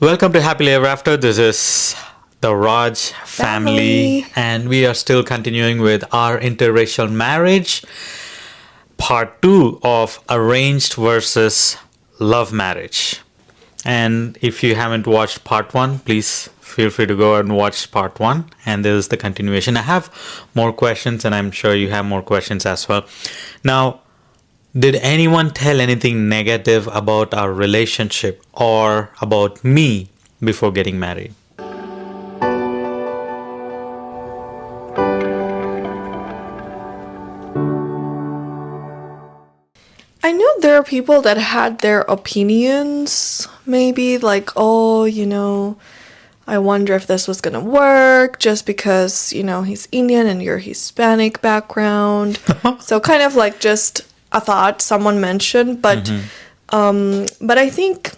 Welcome to Happily Ever After. This is the Raj family, and we are still continuing with our interracial marriage, part 2 of arranged versus love marriage. And if you haven't watched part 1, please feel free to go and watch part 1, and this is the continuation. I have more questions, and I'm sure you have more questions as well. Now, did anyone tell anything negative about our relationship or about me before getting married? I know there are people that had their opinions, maybe like, I wonder if this was gonna work just because, he's Indian and you're Hispanic background. So kind of like just a thought someone mentioned, but I think,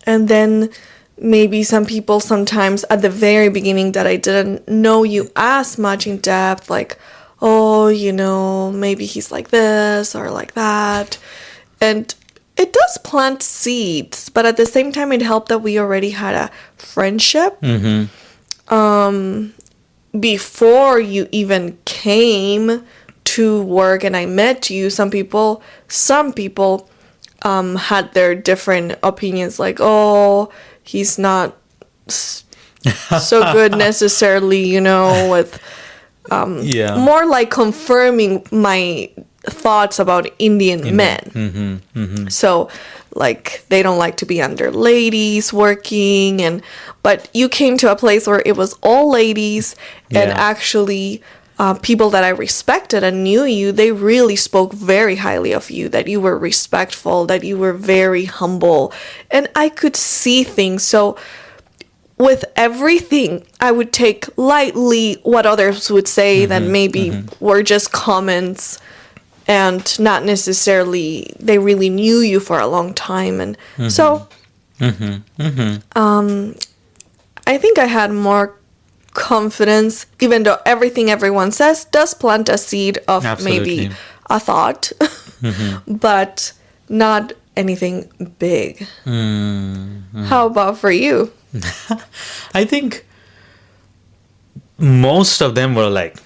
and then maybe some people sometimes at the very beginning that I didn't know you as much in depth, like, maybe he's like this or like that. And it does plant seeds, but at the same time, it helped that we already had a friendship. Before you even came to work and I met you, some people had their different opinions, like, he's not so good necessarily, with more like confirming my thoughts about Indian men. So like they don't like to be under ladies working, but you came to a place where it was all ladies, and actually people that I respected and knew you, they really spoke very highly of you, that you were respectful, that you were very humble, and I could see things. So with everything, I would take lightly what others would say that maybe were just comments and not necessarily they really knew you for a long time. And so I think I had more confidence, even though everything everyone says does plant a seed of maybe a thought, but not anything big. How about for you? I think most of them were like,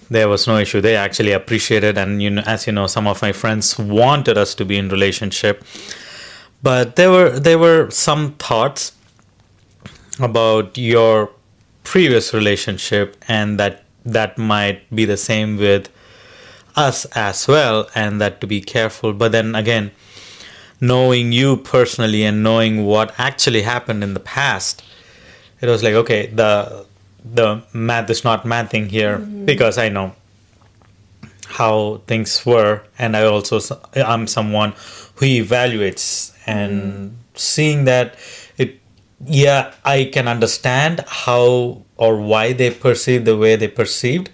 there was no issue. They actually appreciated, and as you know, some of my friends wanted us to be in relationship, but there were some thoughts about your previous relationship, and that might be the same with us as well, and that to be careful. But then again, knowing you personally and knowing what actually happened in the past, it was like, okay, the math is not mathing here, because I know how things were, and I'm someone who evaluates, and seeing that I can understand how or why they perceive the way they perceived,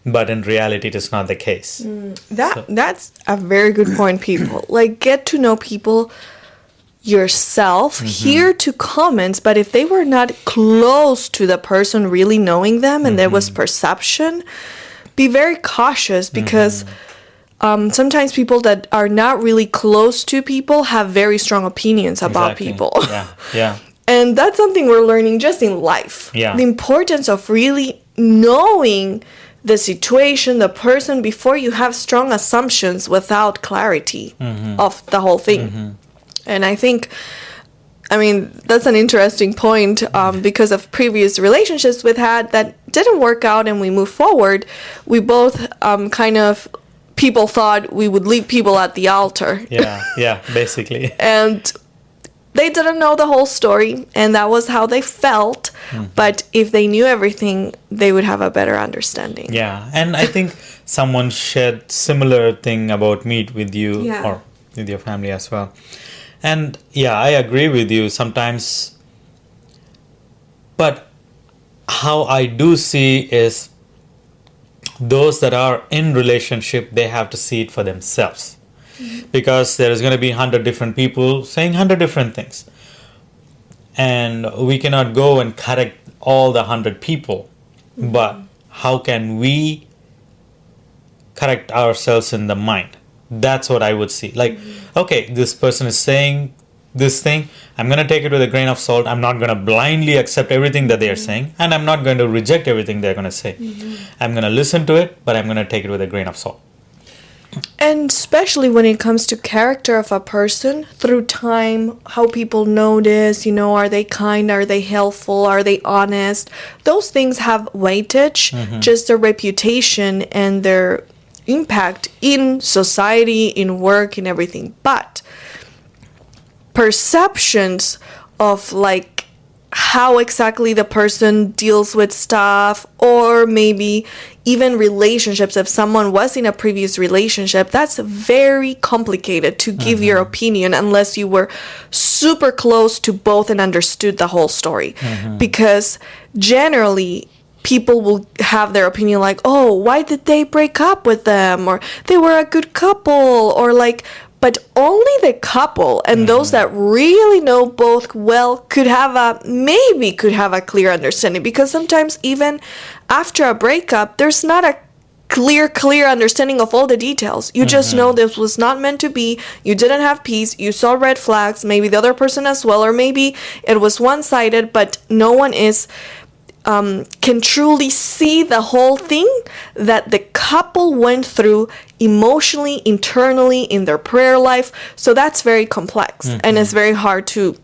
but in reality it is not the case. That's a very good point, people. Like, get to know people yourself, hear to comments, but if they were not close to the person really knowing them and there was perception, be very cautious, because sometimes people that are not really close to people have very strong opinions about people. And that's something we're learning just in life. The importance of really knowing the situation, the person, before you have strong assumptions without clarity of the whole thing. And I think, that's an interesting point, because of previous relationships we've had that didn't work out and we moved forward. We both people thought we would leave people at the altar. Basically. And they didn't know the whole story, and that was how they felt. But if they knew everything, they would have a better understanding. And I think someone shared similar thing about me with you, or with your family as well. And I agree with you sometimes. But how I do see is those that are in relationship, they have to see it for themselves. Because there is going to be 100 different people saying 100 different things. And we cannot go and correct all the 100 people. But how can we correct ourselves in the mind? That's what I would see. Like, okay, this person is saying this thing, I'm going to take it with a grain of salt. I'm not going to blindly accept everything that they are saying, and I'm not going to reject everything they're going to say. I'm going to listen to it, but I'm going to take it with a grain of salt. And especially when it comes to character of a person, through time, how people notice, are they kind, are they helpful, are they honest? Those things have weightage, just their reputation and their impact in society, in work, in everything. But perceptions of like how exactly the person deals with stuff, or maybe even relationships, if someone was in a previous relationship, that's very complicated to give your opinion unless you were super close to both and understood the whole story. Because generally people will have their opinion like, oh, why did they break up with them, or they were a good couple, or like, but only the couple and those that really know both well could have a clear understanding. Because sometimes even after a breakup, there's not a clear understanding of all the details. You just know this was not meant to be. You didn't have peace. You saw red flags, maybe the other person as well, or maybe it was one-sided, but no one can truly see the whole thing that the couple went through emotionally, internally, in their prayer life. So that's very complex and it's very hard to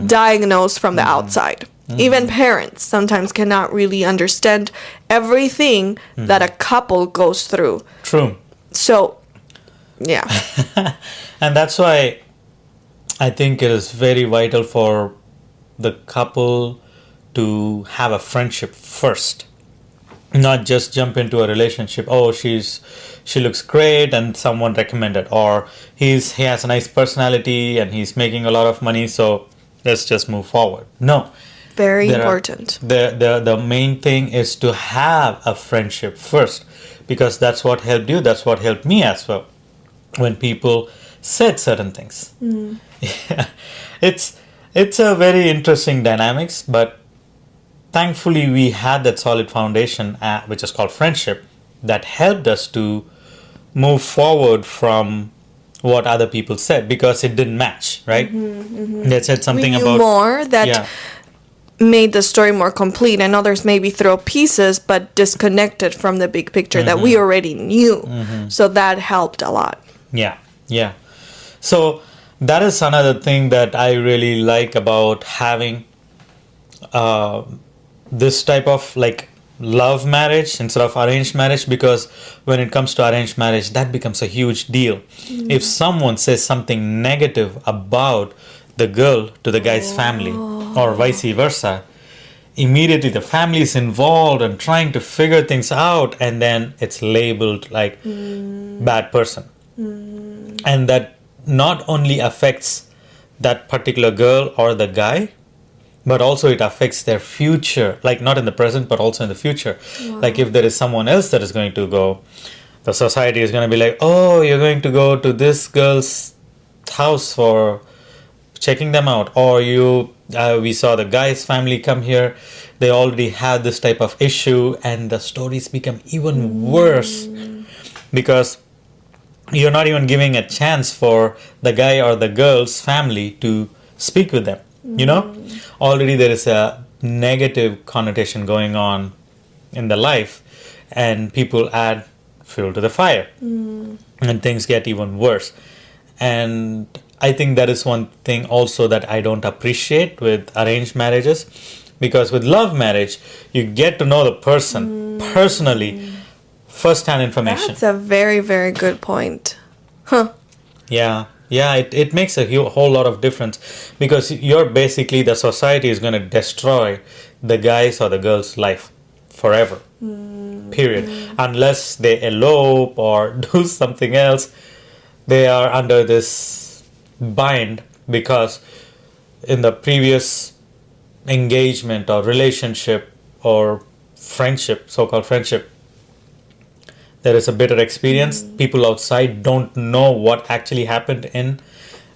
diagnose from the outside. Even parents sometimes cannot really understand everything that a couple goes through. True. So, yeah. And that's why I think it is very vital for the couple to have a friendship first, not just jump into a relationship. Oh, she looks great and someone recommended, or he has a nice personality and he's making a lot of money, so let's just move forward. No, very important. The main thing is to have a friendship first, because that's what helped you, that's what helped me as well when people said certain things. Yeah. It's a very interesting dynamics, but thankfully, we had that solid foundation, which is called friendship, that helped us to move forward from what other people said, because it didn't match, right? They said something we knew about more that made the story more complete, and others maybe throw pieces but disconnected from the big picture that we already knew. So that helped a lot. Yeah. So that is another thing that I really like about having this type of like love marriage instead of arranged marriage, because when it comes to arranged marriage, that becomes a huge deal. If someone says something negative about the girl to the guy's family, or vice versa, immediately the family is involved and trying to figure things out, and then it's labeled like bad person. And that not only affects that particular girl or the guy, but also it affects their future, like not in the present, but also in the future. Like if there is someone else that is going to go, the society is going to be like, oh, you're going to go to this girl's house for checking them out. Or we saw the guy's family come here. They already had this type of issue, and the stories become even worse, because you're not even giving a chance for the guy or the girl's family to speak with them. Already there is a negative connotation going on in the life, and people add fuel to the fire, and things get even worse. And I think that is one thing also that I don't appreciate with arranged marriages, because with love marriage, you get to know the person personally, first-hand information. That's a very, very good point. Yeah, it makes a whole lot of difference, because you're basically, the society is going to destroy the guy's or the girl's life forever. Period. Unless they elope or do something else, they are under this bind, because in the previous engagement or relationship or friendship, so-called friendship, there is a bitter experience. People outside don't know what actually happened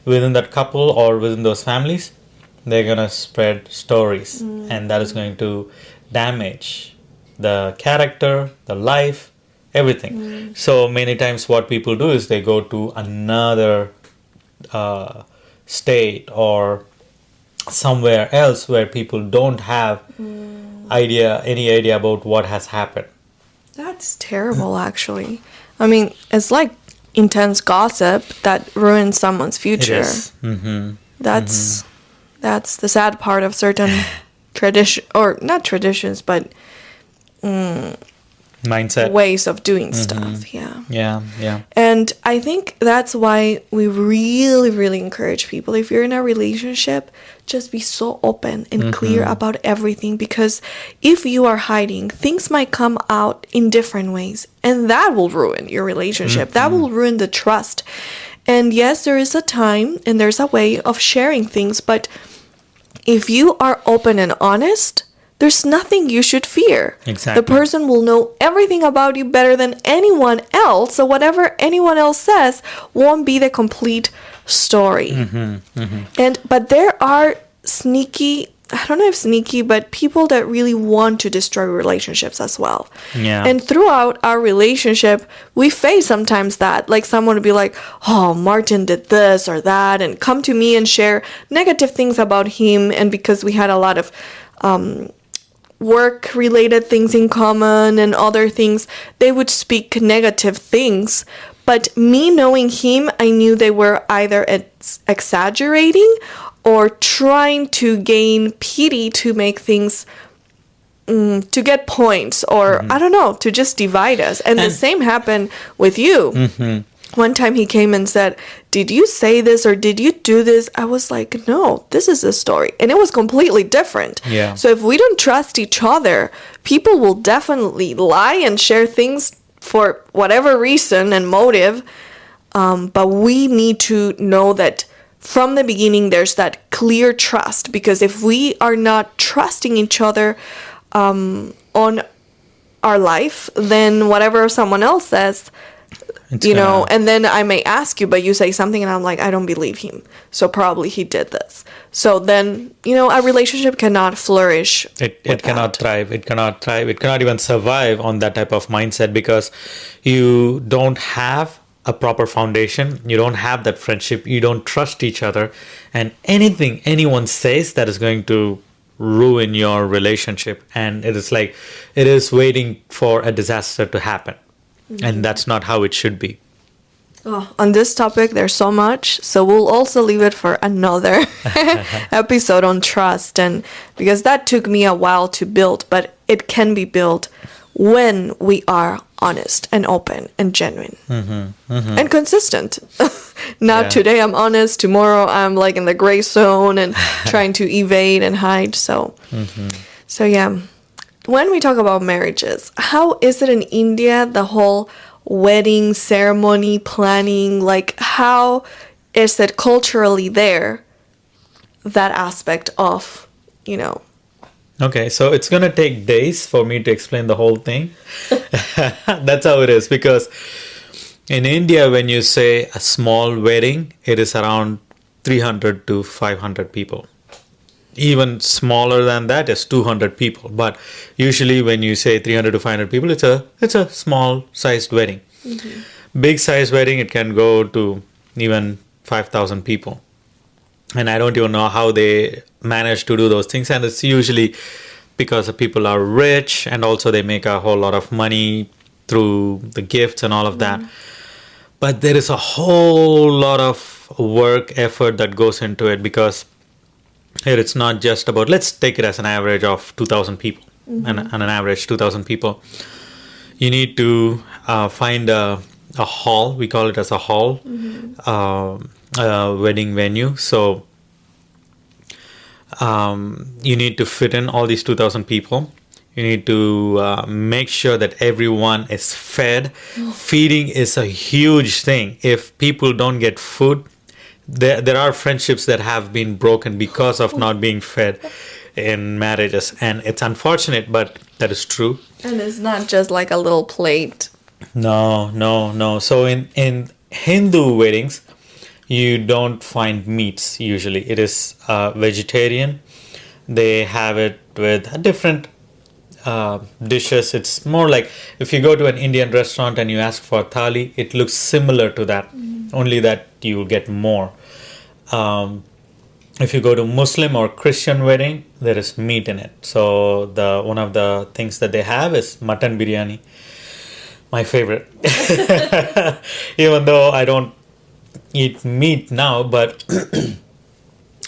within that couple or within those families. They're going to spread stories, and that is going to damage the character, the life, everything. So many times what people do is they go to another state or somewhere else where people don't have any idea about what has happened. That's terrible, actually. I mean, it's like intense gossip that ruins someone's It future. is. That's the sad part of certain tradition, or not traditions, but Mindset. ways of doing stuff. Yeah. Yeah. And I think that's why we really, really encourage people. If you're in a relationship, just be so open and clear about everything, because if you are hiding, things might come out in different ways, and that will ruin your relationship. That will ruin the trust. And yes, there is a time and there's a way of sharing things, but if you are open and honest, there's nothing you should fear. Exactly. The person will know everything about you better than anyone else, so whatever anyone else says won't be the complete story. But there are sneaky, I don't know if sneaky, but people that really want to destroy relationships as well. Yeah. And throughout our relationship, we face sometimes that. Like someone would be like, oh, Martin did this or that, and come to me and share negative things about him. And because we had a lot of work-related things in common and other things, they would speak negative things. But me knowing him, I knew they were either exaggerating or trying to gain pity to make things, to get points, or I don't know, to just divide us. And the same happened with you. One time he came and said, did you say this or did you do this? I was like, no, this is a story. And it was completely different. Yeah. So if we don't trust each other, people will definitely lie and share things for whatever reason and motive. But we need to know that from the beginning, there's that clear trust. Because if we are not trusting each other on our life, then whatever someone else says, and then I may ask you, but you say something and I'm like, I don't believe him. So probably he did this. So then, a relationship cannot flourish. It cannot thrive. It cannot thrive. It cannot even survive on that type of mindset, because you don't have a proper foundation. You don't have that friendship. You don't trust each other. And anything anyone says, that is going to ruin your relationship. And it is waiting for a disaster to happen. And that's not how it should be. Oh, on this topic, there's so much. So we'll also leave it for another episode on trust. And because that took me a while to build, but it can be built when we are honest and open and genuine and consistent. Not today I'm honest, tomorrow I'm like in the gray zone and trying to evade and hide. So yeah. When we talk about marriages, how is it in India, the whole wedding ceremony planning? Like, how is it culturally there, that aspect of, Okay, so it's going to take days for me to explain the whole thing. That's how it is. Because in India, when you say a small wedding, it is around 300 to 500 people. Even smaller than that is 200 people. But usually when you say 300 to 500 people, it's a small sized wedding. Big sized wedding, it can go to even 5,000 people. And I don't even know how they manage to do those things. And it's usually because the people are rich, and also they make a whole lot of money through the gifts and all of that. But there is a whole lot of work, effort that goes into it, because here it's not just about, let's take it as an average of 2,000 people, and an average 2,000 people. You need to find a hall, we call it as a hall, wedding venue. So you need to fit in all these 2,000 people. You need to make sure that everyone is fed. Feeding is a huge thing. If people don't get food, there are friendships that have been broken because of not being fed in marriages. And it's unfortunate, but that is true. And it's not just like a little plate. No. So in Hindu weddings, you don't find meats usually. It is vegetarian. They have it with different dishes. It's more like if you go to an Indian restaurant and you ask for thali, it looks similar to that, only that you get more. if you go to Muslim or Christian wedding, there is meat in it. So the one of the things that they have is mutton biryani, my favorite. Even though I don't eat meat now, but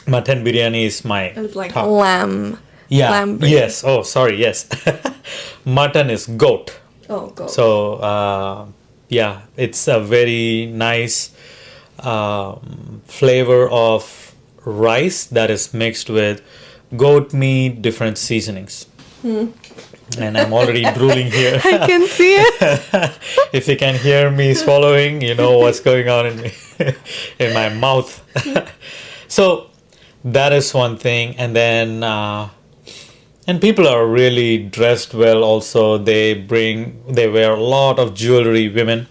mutton biryani is my It's like top. lamb. Yeah. Lamb biryani. Yes. Oh, sorry. Yes. Mutton is goat. Oh, go. So yeah, it's a very nice flavor of rice that is mixed with goat meat, different seasonings. And I'm already drooling here. I can see it. If you can hear me swallowing, you know what's going on in me, in my mouth. So that is one thing, and then and people are really dressed well. Also, they wear a lot of jewelry. Women,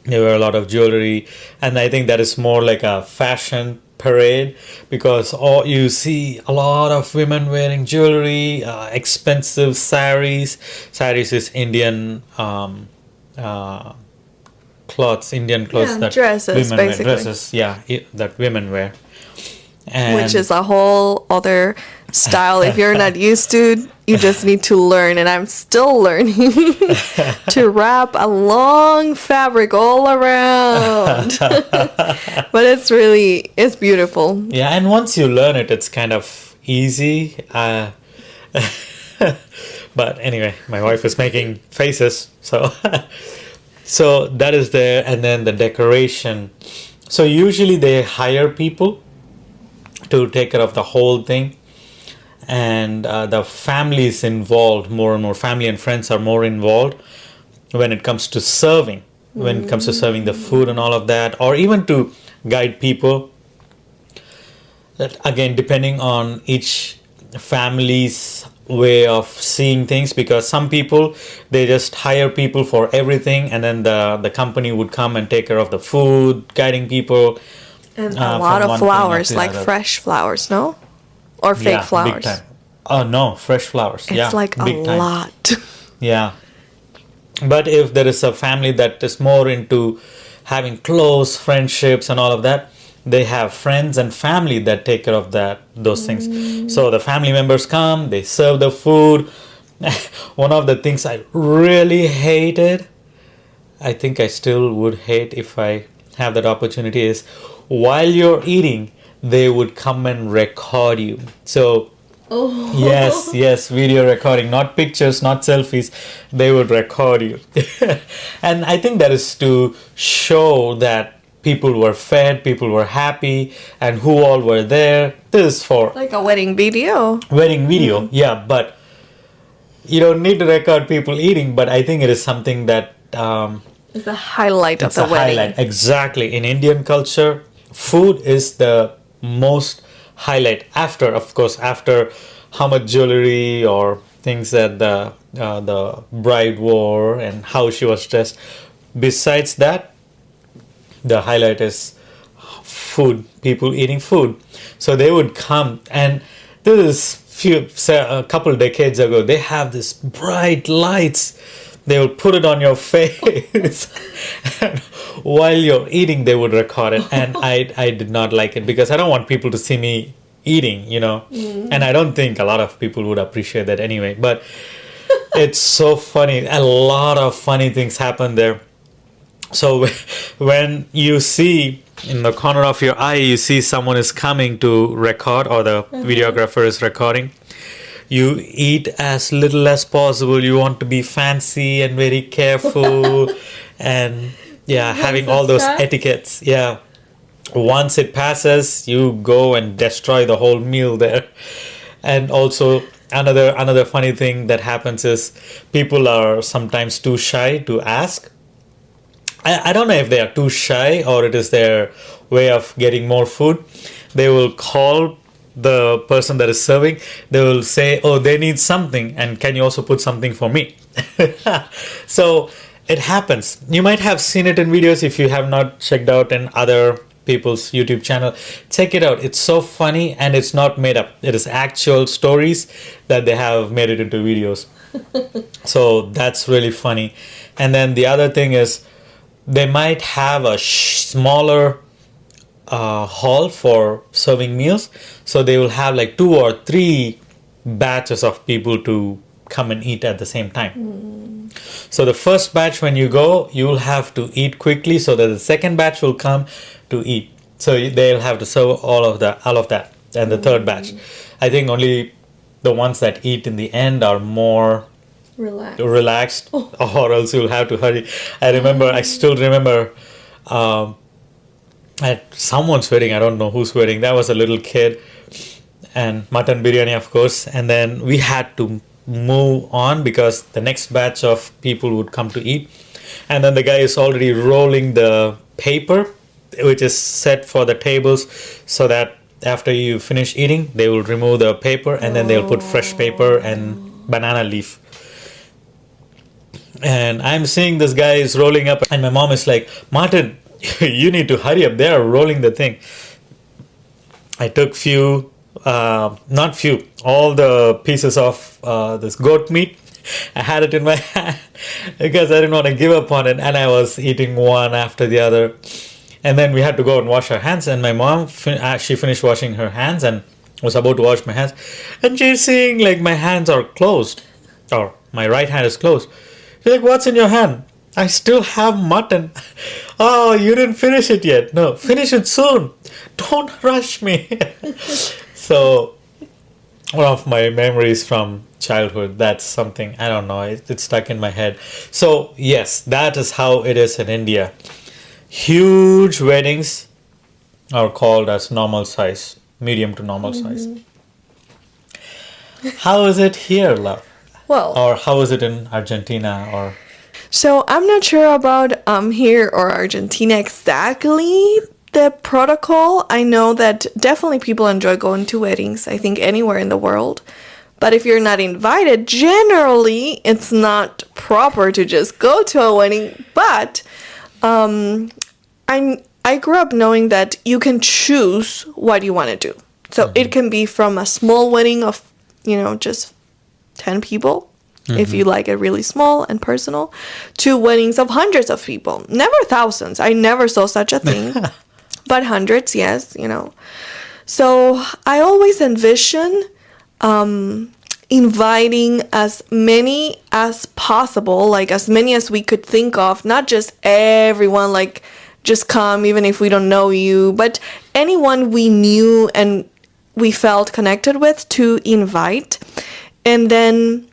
they wear a lot of jewelry, and I think that is more like a fashion parade because you see a lot of women wearing jewelry, expensive saris. Saris is Indian clothes, Indian clothes Yeah, that dresses, women basically. wear. Dresses, yeah, that women wear. And Which is a whole other style. If you're not used to it, you just need to learn. And I'm still learning to wrap a long fabric all around. But it's beautiful. yeah, and once you learn it, it's kind of easy. But anyway, my wife is making faces, so so that is there, and then the decoration. So usually they hire people to take care of the whole thing, and the family is involved more and more. Family and friends are more involved when it comes to serving, when it comes to serving the food and all of that, or even to guide people. That again, depending on each family's way of seeing things, because some people, they just hire people for everything, and then the company would come and take care of the food, guiding people. And a From lot of one thing flowers, to like the other. fresh flowers, no? Or fake Yeah, flowers. big time. Oh no, fresh flowers. It's yeah, like a big time. lot. Yeah. But if there is a family that is more into having close friendships and all of that, they have friends and family that take care of those things. So the family members come, they serve the food. One of the things I really hated, I think I still would hate if I have that opportunity, is while you're eating, they would come and record you. So Oh. yes, video recording, not pictures, not selfies. They would record you. And I think that is to show that people were fed, people were happy, and who all were there. This is for Like a wedding video. wedding video. Yeah, but you don't need to record people eating, but I think it is something that It's the highlight of it's the a wedding. highlight. Exactly. In Indian culture, food is the most highlight. After how much jewelry or things that the bride wore and how she was dressed. Besides that, the highlight is food. People eating food. So they would come, and this is a couple decades ago. They have this bright lights. They will put it on your face, and while you're eating, they would record it. And I did not like it because I don't want people to see me eating, And I don't think a lot of people would appreciate that anyway. But it's so funny. A lot of funny things happen there. So when you see in the corner of your eye, you see someone is coming to record, or the videographer is recording. You eat as little as possible. You want to be fancy and very careful, and having all those etiquettes. Yeah. Once it passes, you go and destroy the whole meal there. And also another funny thing that happens is people are sometimes too shy to ask. I don't know if they are too shy or it is their way of getting more food. They will call the person that is serving. They will say, oh, they need something, and can you also put something for me? So it happens. You might have seen it in videos. If you have not checked out in other people's YouTube channel, check it out. It's so funny, and it's not made up. It is actual stories that they have made it into videos. So that's really funny. And then the other thing is, they might have a smaller hall for serving meals. So they will have like 2 or 3 batches of people to come and eat at the same time. So the first batch, when you go, you will have to eat quickly so that the second batch will come to eat. So they'll have to serve all of that, and the third batch. I think only the ones that eat in the end are more relaxed, or else you'll have to hurry. I still remember at someone's wedding, I don't know whose wedding, that was a little kid, and mutton biryani, of course, and then we had to move on because the next batch of people would come to eat, and then the guy is already rolling the paper which is set for the tables, so that after you finish eating they will remove the paper, and then they'll put fresh paper and banana leaf. And I'm seeing this guy is rolling up, and my mom is like, Martin, you need to hurry up, they are rolling the thing. I took all the pieces of this goat meat. I had it in my hand because I didn't want to give up on it, and I was eating one after the other. And then we had to go and wash our hands, and my mom, she finished washing her hands and was about to wash my hands, and she's seeing like my hands are closed, or my right hand is closed. She's like, what's in your hand? I still have mutton. Oh, you didn't finish it yet. No, finish it soon. Don't rush me. So one of my memories from childhood, that's something, I don't know, it's stuck in my head. So yes, that is how it is in India. Huge weddings are called as normal size, medium to normal size. How is it here, love? Well, Or how is it in Argentina? Or so I'm not sure about here or Argentina exactly the protocol. I know that definitely people enjoy going to weddings, I think anywhere in the world. But if you're not invited, generally it's not proper to just go to a wedding. But I grew up knowing that you can choose what you want to do. So it can be from a small wedding of, just 10 people, if you like it really small and personal, to weddings of hundreds of people. Never thousands. I never saw such a thing. But hundreds, yes, So I always envision inviting as many as possible, like as many as we could think of, not just everyone, like just come even if we don't know you, but anyone we knew and we felt connected with to invite. And then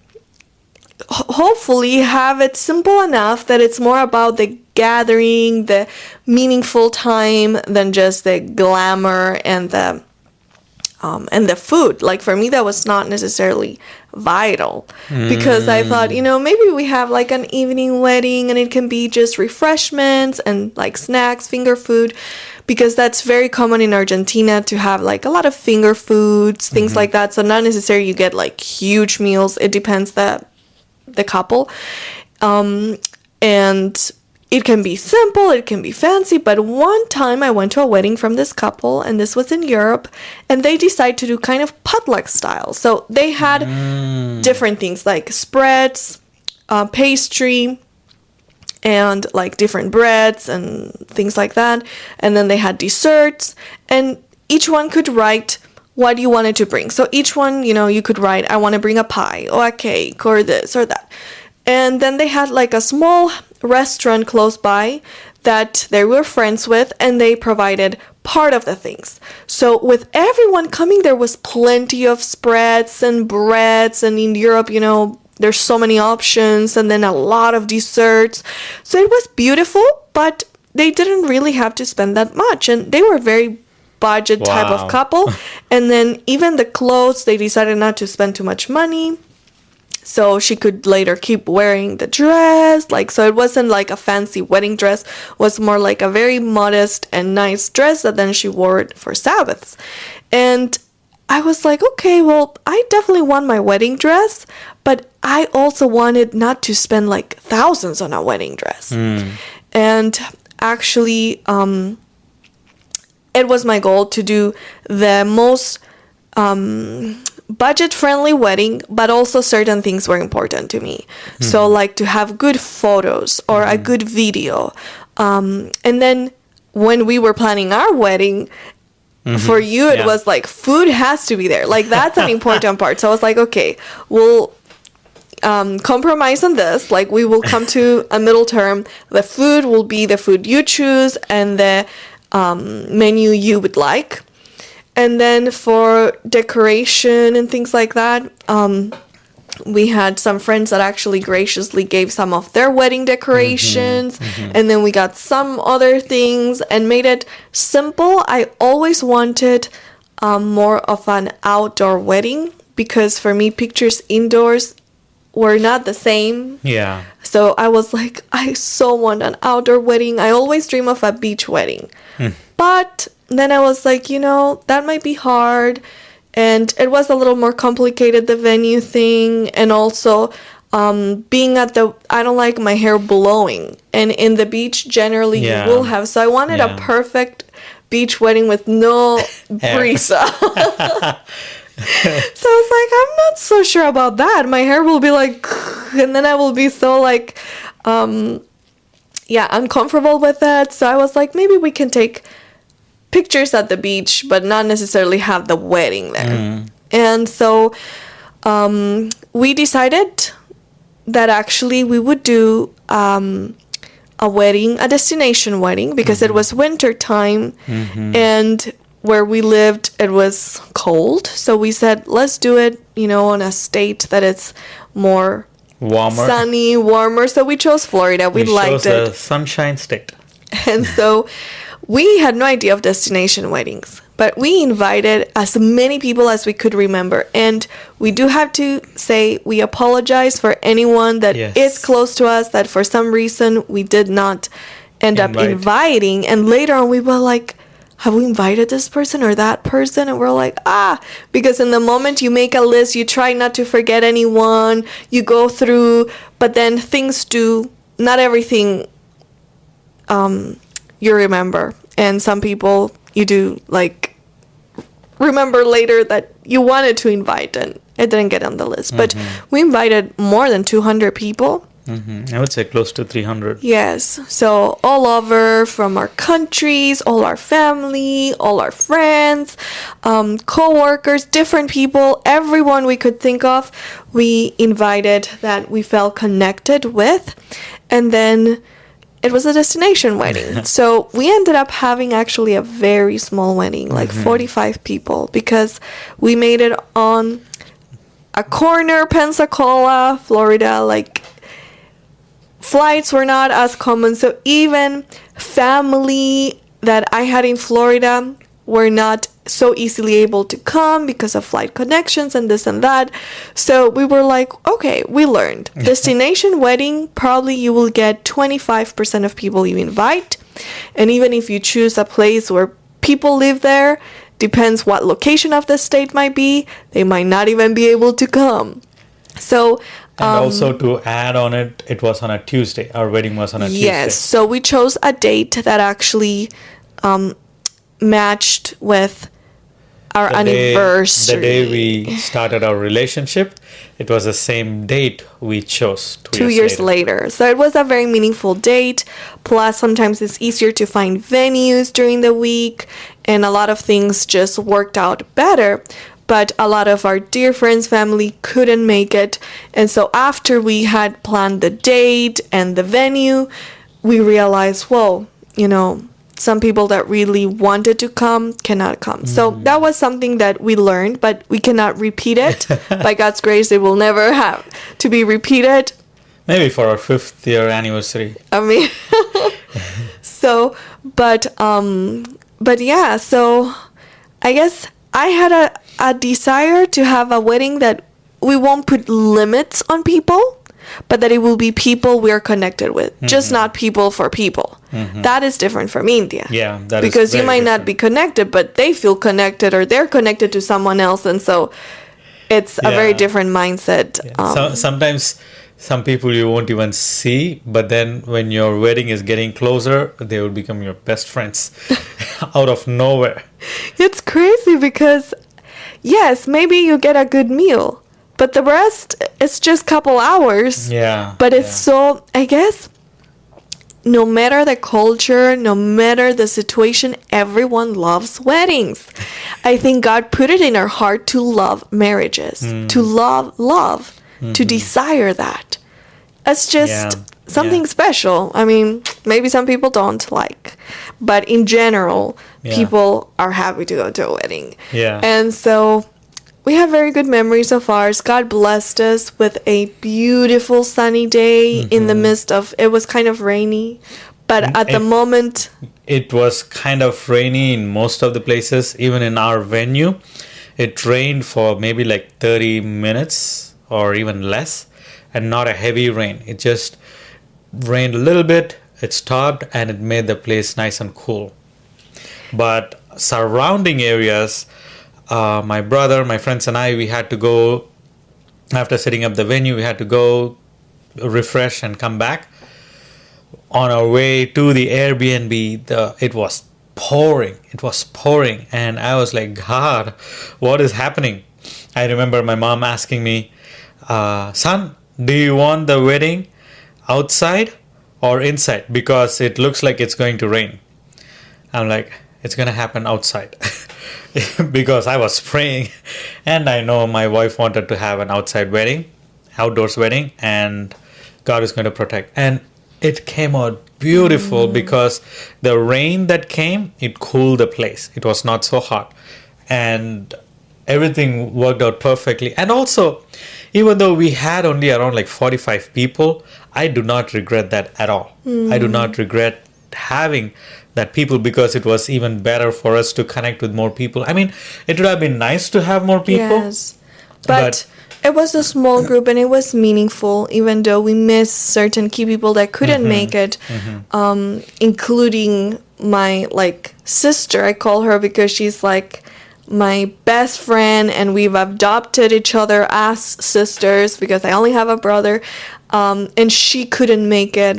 hopefully have it simple enough that it's more about the gathering, the meaningful time, than just the glamour and the food. Like for me, that was not necessarily vital, because I thought, maybe we have like an evening wedding and it can be just refreshments and like snacks, finger food, because that's very common in Argentina to have like a lot of finger foods, things like that. So not necessarily you get like huge meals. It depends the couple. And it can be simple, it can be fancy, but one time I went to a wedding from this couple, and this was in Europe, and they decided to do kind of potluck style. So they had different things like spreads, pastry, and like different breads and things like that. And then they had desserts, and each one could write what you wanted to bring. So each one, you could write, I want to bring a pie or a cake or this or that. And then they had like a small restaurant close by that they were friends with, and they provided part of the things. So with everyone coming, there was plenty of spreads and breads, and in Europe, there's so many options, and then a lot of desserts. So it was beautiful, but they didn't really have to spend that much, and they were very budget type of couple. And then even the clothes, they decided not to spend too much money, so she could later keep wearing the dress. So it wasn't like a fancy wedding dress, it was more like a very modest and nice dress that then she wore it for Sabbaths. And I was like, okay, well, I definitely want my wedding dress, but I also wanted not to spend like thousands on a wedding dress. And actually, it was my goal to do the most budget-friendly wedding, but also certain things were important to me. So like to have good photos or a good video. And then when we were planning our wedding, for you it was like food has to be there. Like that's an important part. So I was like, okay, we'll compromise on this. Like we will come to a middle term. The food will be the food you choose and the menu you would like. And then for decoration and things like that, we had some friends that actually graciously gave some of their wedding decorations. And then we got some other things and made it simple. I always wanted more of an outdoor wedding because for me, pictures indoors were not the same. Yeah. So I was like, I so want an outdoor wedding. I always dream of a beach wedding. But then I was like, that might be hard. And it was a little more complicated, the venue thing. And also being at I don't like my hair blowing. And in the beach, generally you will have. So I wanted a perfect beach wedding with no brisa. So I was like, I'm not so sure about that. My hair will be like, and then I will be so like, uncomfortable with that. So I was like, maybe we can take pictures at the beach, but not necessarily have the wedding there. And so we decided that actually we would do a wedding, a destination wedding, because it was winter time and where we lived, it was cold. So we said, let's do it, on a state that it's more warmer, sunny, warmer. So we chose Florida. We liked it. A sunshine state. And so we had no idea of destination weddings, but we invited as many people as we could remember. And we do have to say we apologize for anyone that is close to us that for some reason we did not end up inviting. And later on we were like, have we invited this person or that person? And we're like, because in the moment you make a list, you try not to forget anyone, you go through, but then things do, not everything you remember. And some people you do like remember later that you wanted to invite and it didn't get on the list. But we invited more than 200 people. I would say close to 300. Yes. So all over from our countries, all our family, all our friends, co-workers, different people, everyone we could think of, we invited that we felt connected with. And then it was a destination wedding. So we ended up having actually a very small wedding, like 45 people, because we made it on a corner, Pensacola, Florida. Like flights were not as common. So even family that I had in Florida were not so easily able to come because of flight connections and this and that. So we were like, okay, we learned. Destination wedding, probably you will get 25% of people you invite. And even if you choose a place where people live there, depends what location of the state might be, they might not even be able to come. So and also to add on it, it was on a Tuesday. Our wedding was on a Tuesday. Yes, so we chose a date that actually matched with our anniversary. The day we started our relationship, it was the same date we chose 2 years later. So it was a very meaningful date. Plus, sometimes it's easier to find venues during the week, and a lot of things just worked out better. But a lot of our dear friends' family couldn't make it. And so after we had planned the date and the venue, we realized, whoa, some people that really wanted to come cannot come. So that was something that we learned, but we cannot repeat it. By God's grace, it will never have to be repeated. Maybe for our 5th year anniversary. I mean, but yeah, so I guess I had a desire to have a wedding that we won't put limits on people, but that it will be people we're connected with, just not people for people. That is different from India. Yeah, that because is you might not be connected, but they feel connected or they're connected to someone else, and so it's a very different mindset. Yeah. Sometimes some people you won't even see, but then when your wedding is getting closer, they will become your best friends out of nowhere. It's crazy because, yes, maybe you get a good meal, but the rest, it's just couple hours. Yeah. But it's so, I guess, no matter the culture, no matter the situation, everyone loves weddings. I think God put it in our heart to love marriages, to love, to desire that. It's just something special. I mean, maybe some people don't like, but in general, people are happy to go to a wedding. Yeah. And so we have very good memories of ours. God blessed us with a beautiful sunny day in the midst of, it was kind of rainy, but at the moment, it was kind of rainy in most of the places. Even in our venue, it rained for maybe like 30 minutes or even less, and not a heavy rain. It just rained a little bit, it stopped, and it made the place nice and cool. But surrounding areas, my brother, my friends, and I, we had to go, after setting up the venue, we had to go refresh and come back. On our way to the Airbnb, it was pouring. It was pouring. And I was like, God, what is happening? I remember my mom asking me, son, do you want the wedding outside or inside? Because it looks like it's going to rain. I'm like, it's going to happen outside. Because I was praying, and I know my wife wanted to have an outside wedding, outdoors wedding, and God is going to protect. And it came out beautiful because the rain that came, it cooled the place. It was not so hot, and everything worked out perfectly. And also, even though we had only around like 45 people, I do not regret that at all. I do not regret having that people, because it was even better for us to connect with more people. I mean, it would have been nice to have more people. Yes, but it was a small group and it was meaningful, even though we missed certain key people that couldn't make it, including my like sister. I call her because she's like my best friend, and we've adopted each other as sisters because I only have a brother, and she couldn't make it,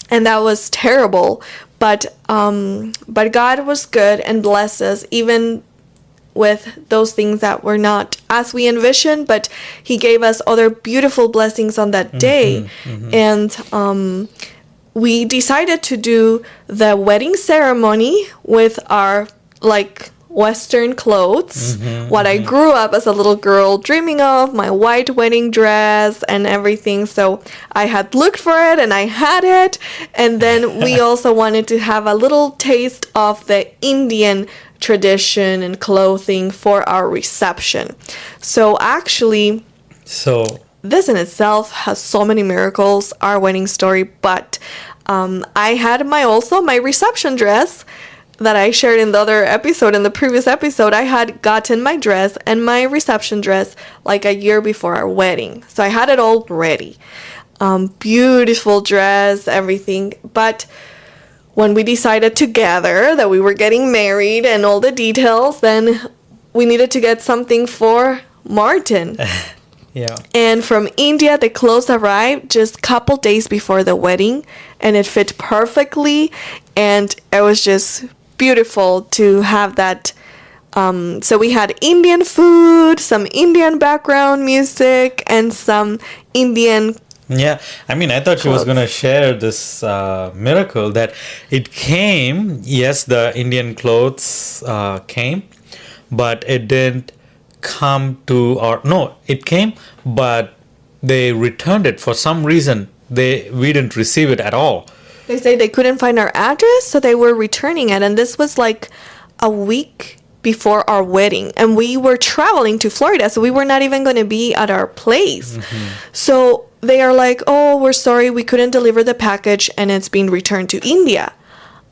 and that was terrible. But God was good and blessed us even with those things that were not as we envisioned, but He gave us other beautiful blessings on that day. And we decided to do the wedding ceremony with our like Western clothes, what I grew up as a little girl dreaming of, my white wedding dress and everything. So I had looked for it and I had it. And then we also wanted to have a little taste of the Indian tradition and clothing for our reception. So actually, this in itself has so many miracles, our wedding story. But I had my reception dress that I shared in the previous episode. I had gotten my dress and my reception dress like a year before our wedding. So I had it all ready. Beautiful dress, everything. But when we decided together that we were getting married and all the details, then we needed to get something for Martin. Yeah. And from India, the clothes arrived just a couple days before the wedding, and it fit perfectly, and it was just beautiful to have that. So we had Indian food, some Indian background music, and some Indian. Yeah, I mean, I thought she was going to share this miracle that it came. Yes, the Indian clothes came, but it didn't come to it came, but they returned it for some reason. We didn't receive it at all. They say they couldn't find our address, so they were returning it. And this was like a week before our wedding. And we were traveling to Florida, so we were not even going to be at our place. So they are like, oh, we're sorry, we couldn't deliver the package, and it's being returned to India.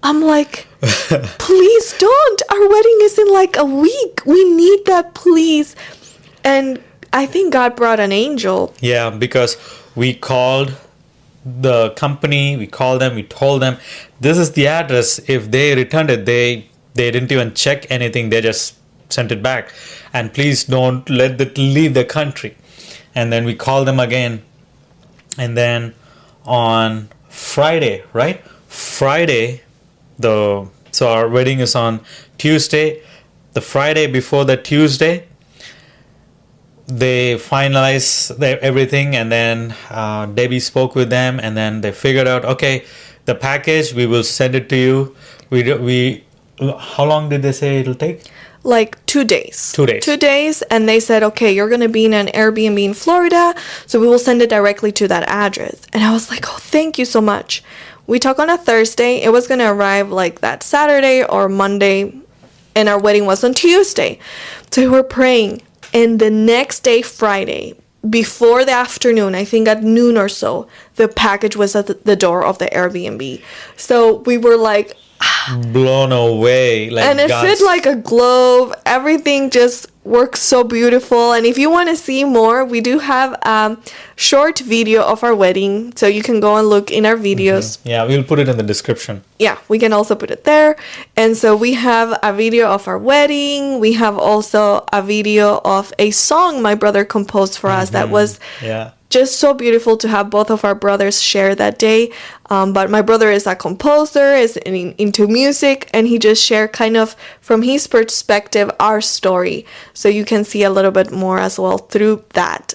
I'm like, please don't. Our wedding is in like a week. We need that, please. And I think God brought an angel. Yeah, because we called the company, we called them, we told them, this is the address. If they returned it, they didn't even check anything. They just sent it back. And please don't let it leave the country. And then we called them again. And then on Friday, right? Friday, so our wedding is on Tuesday. The Friday before the Tuesday, they finalized everything, and then Debbie spoke with them, and then they figured out, okay, the package, we will send it to you. How long did they say it'll take? Like 2 days. 2 days. 2 days, and they said, okay, you're gonna be in an Airbnb in Florida, so we will send it directly to that address. And I was like, oh, thank you so much. We talked on a Thursday. It was gonna arrive like that Saturday or Monday, and our wedding was on Tuesday. So we were praying, and the next day, Friday, before the afternoon, I think at noon or so, the package was at the door of the Airbnb. So we were like, blown away. Like, and it fit like a glove. Everything just works so beautiful. And if you want to see more, we do have a short video of our wedding, so you can go and look in our videos. Yeah, we'll put it in the description. Yeah, we can also put it there. And so we have a video of our wedding. We have also a video of a song my brother composed for us that was Yeah. just so beautiful to have both of our brothers share that day. But my brother is a composer, is into music, and he just shared kind of from his perspective our story. So you can see a little bit more as well through that.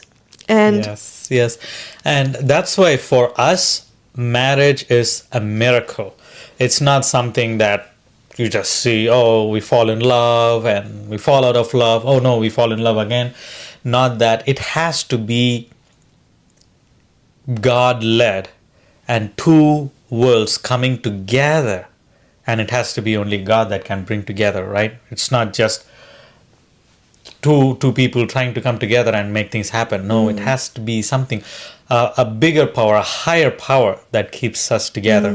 And Yes. And that's why for us, marriage is a miracle. It's not something that you just see, oh, we fall in love and we fall out of love. Oh, no, we fall in love again. Not that. It has to be God led and two worlds coming together, and it has to be only God that can bring together, right? It's not just two people trying to come together and make things happen. No, it has to be something, a bigger power, a higher power that keeps us together.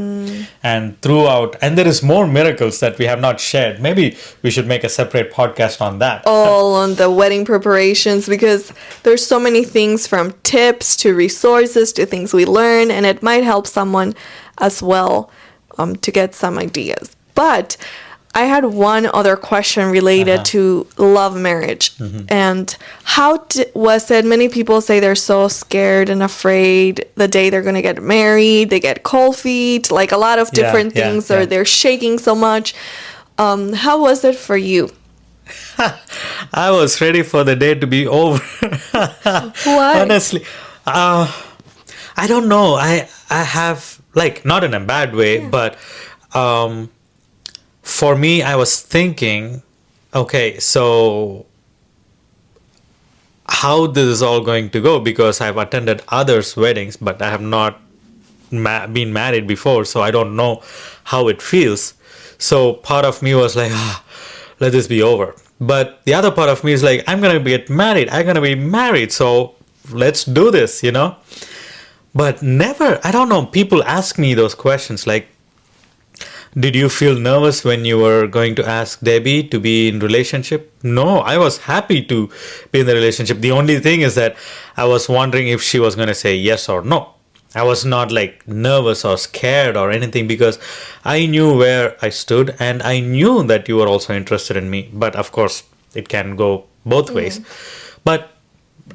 And throughout, and there is more miracles that we have not shared. Maybe we should make a separate podcast on that. all on the wedding preparations, because there's so many things from tips to resources to things we learn, and it might help someone as well to get some ideas. But I had one other question related to love marriage. And how was it? Many people say they're so scared and afraid the day they're going to get married. They get cold feet, like a lot of different things, or they're shaking so much. How was it for you? I was ready for the day to be over. Why? Honestly, I don't know. I have, like, not in a bad way, but for me, I was thinking, okay, so how this is all going to go, because I've attended others' weddings, but I have not been married before, so I don't know how it feels. So part of me was like, let this be over. But the other part of me is like, I'm going to get married. I'm going to be married. So let's do this, you know. But never, I don't know, people ask me those questions like, did you feel nervous when you were going to ask Debbie to be in relationship? No, I was happy to be in the relationship. The only thing is that I was wondering if she was going to say yes or no. I was not like nervous or scared or anything, because I knew where I stood and I knew that you were also interested in me. But of course, it can go both ways. But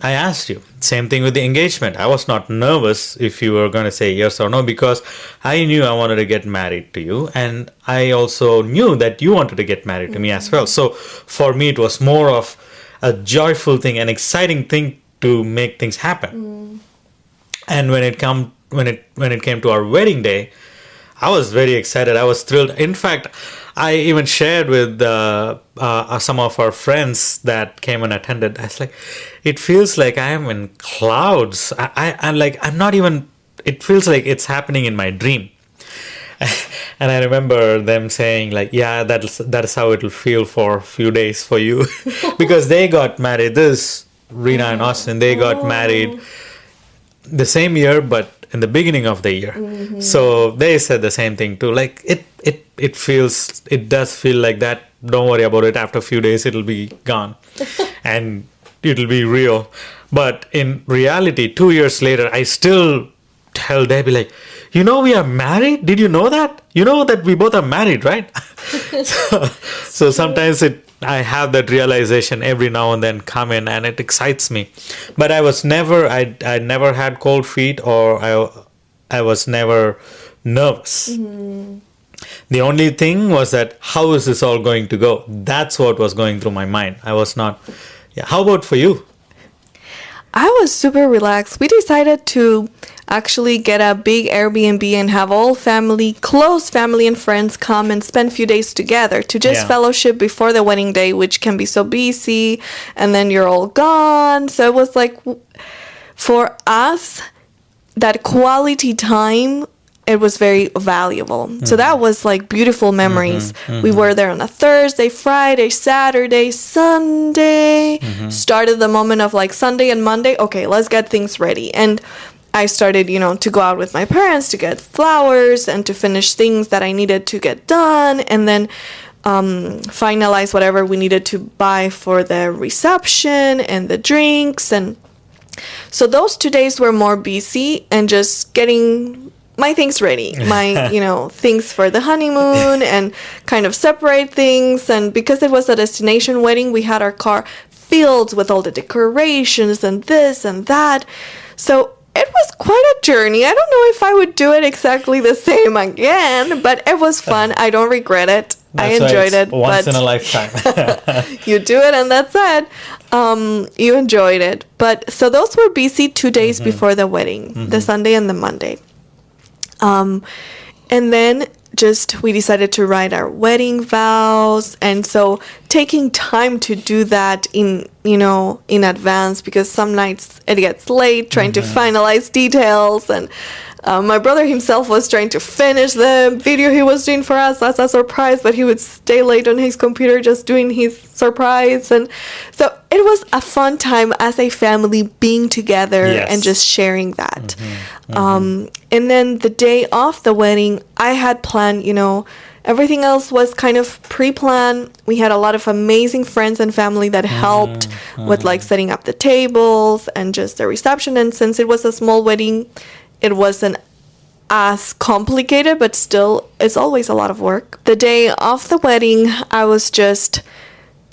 I asked you. Same thing with the engagement. I was not nervous if you were going to say yes or no, because I knew I wanted to get married to you. And I also knew that you wanted to get married to me as well. So for me, it was more of a joyful thing, an exciting thing to make things happen. And when it came to our wedding day, I was very excited. I was thrilled. In fact, I even shared with some of our friends that came and attended. I was like, it feels like I am in clouds. I'm like, I'm not even, it feels like it's happening in my dream. And I remember them saying like, yeah, that is how it will feel for a few days for you. Because they got married. Rena and Austin, they got married the same year, but in the beginning of the year. So they said the same thing too. Like it does feel like that. Don't worry about it. After a few days, it'll be gone and it'll be real. But in reality, 2 years later, I still tell Debbie like, you know, we are married. Did you know that? You know that we both are married, right? so sometimes I have that realization every now and then come in, and it excites me. But I never had cold feet, or I was never nervous. The only thing was that, how is this all going to go? That's what was going through my mind. I was not. Yeah. How about for you? I was super relaxed. We decided to actually get a big Airbnb and have all family, close family and friends come and spend a few days together to just Yeah. fellowship before the wedding day, which can be so busy, and then you're all gone. So it was like, for us, that quality time, it was very valuable. So that was like beautiful memories. We were there on a Thursday, Friday, Saturday, Sunday. Started the moment of like Sunday and Monday. Okay, let's get things ready. And I started, to go out with my parents to get flowers and to finish things that I needed to get done. And then finalize whatever we needed to buy for the reception and the drinks. And so those 2 days were more busy and just getting my things ready, my, things for the honeymoon and kind of separate things. And because it was a destination wedding, we had our car filled with all the decorations and this and that. So it was quite a journey. I don't know if I would do it exactly the same again, but it was fun. I don't regret it. I enjoyed it. Once in a lifetime. You do it and that's it. You enjoyed it. But so those were busy 2 days before the wedding, the Sunday and the Monday. And then we decided to write our wedding vows. And so taking time to do that in advance, because some nights it gets late trying to finalize details. And my brother himself was trying to finish the video he was doing for us as a surprise, but he would stay late on his computer just doing his surprise. And so it was a fun time as a family being together and just sharing that. And then the day of the wedding, I had planned, everything else was kind of pre-planned. We had a lot of amazing friends and family that helped with like setting up the tables and just the reception. And since it was a small wedding, it wasn't as complicated, but still, it's always a lot of work. The day of the wedding, I was just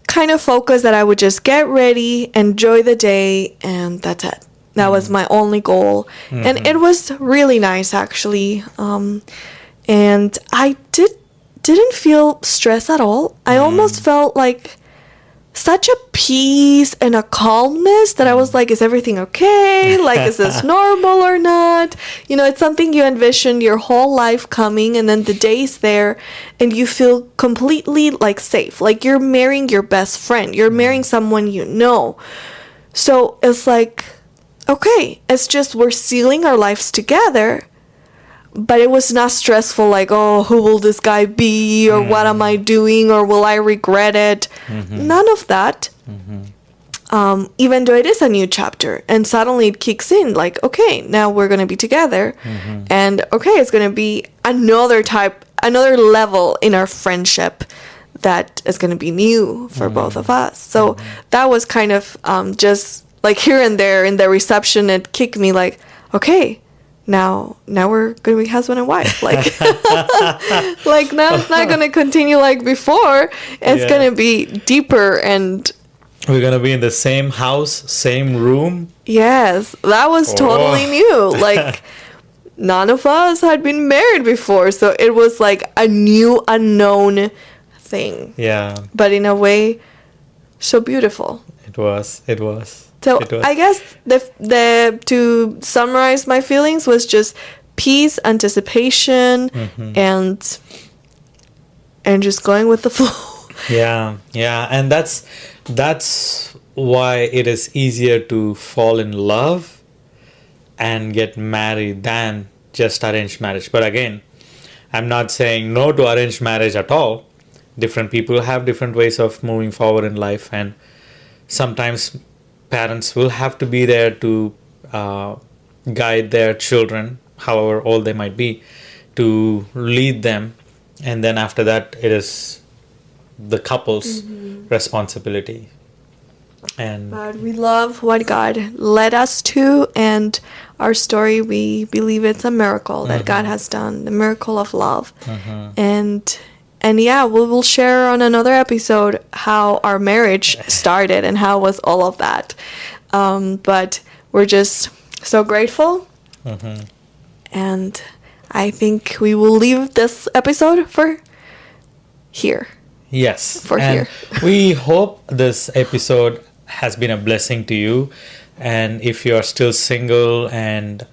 kind of focused that I would just get ready, enjoy the day, and that's it. That was my only goal. And it was really nice, actually. And I didn't feel stressed at all. I almost felt like such a peace and a calmness that I was like, is everything okay? Like, is this normal or not? It's something you envision your whole life coming, and then the day's there and you feel completely like safe. Like you're marrying your best friend. You're marrying someone you know. So it's like, okay, it's just we're sealing our lives together. But it was not stressful, like, oh, who will this guy be? Or what am I doing? Or will I regret it? None of that. Even though it is a new chapter. And suddenly it kicks in, like, okay, now we're going to be together. And, okay, it's going to be another level in our friendship that is going to be new for both of us. So that was kind of just, like, here and there in the reception, it kicked me, like, okay, now we're gonna be husband and wife, like like now it's not gonna continue like before. It's gonna be deeper, and we're gonna be in the same house, same room. Yes, that was totally new. Like none of us had been married before, so it was like a new unknown thing. But in a way, so beautiful. It was. So I guess the to summarize my feelings was just peace, anticipation, and just going with the flow. Yeah, and that's why it is easier to fall in love and get married than just arranged marriage. But again, I'm not saying no to arranged marriage at all. Different people have different ways of moving forward in life, and sometimes parents will have to be there to guide their children, however old they might be, to lead them. And then after that, it is the couple's responsibility. But we love what God led us to, and our story, we believe it's a miracle that God has done, the miracle of love. And yeah, we will share on another episode how our marriage started and how was all of that. But we're just so grateful. And I think we will leave this episode for here. Yes. For here. We hope this episode has been a blessing to you. And if you are still single and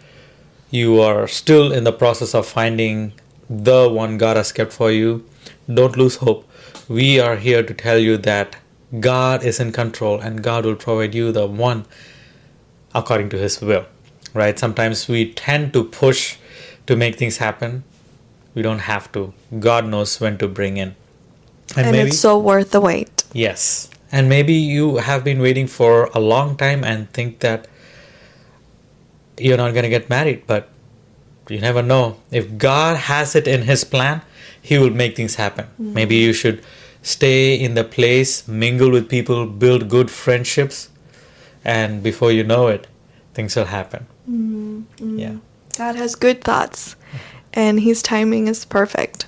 you are still in the process of finding the one God has kept for you, don't lose hope. We are here to tell you that God is in control and God will provide you the one according to His will. Right? Sometimes we tend to push to make things happen. We don't have to. God knows when to bring in. And maybe, it's so worth the wait. yes. And maybe you have been waiting for a long time and think that you're not going to get married, but you never know. If God has it in His plan, He will make things happen. Maybe you should stay in the place, mingle with people, build good friendships, and before you know it, things will happen. Yeah. God has good thoughts, and His timing is perfect.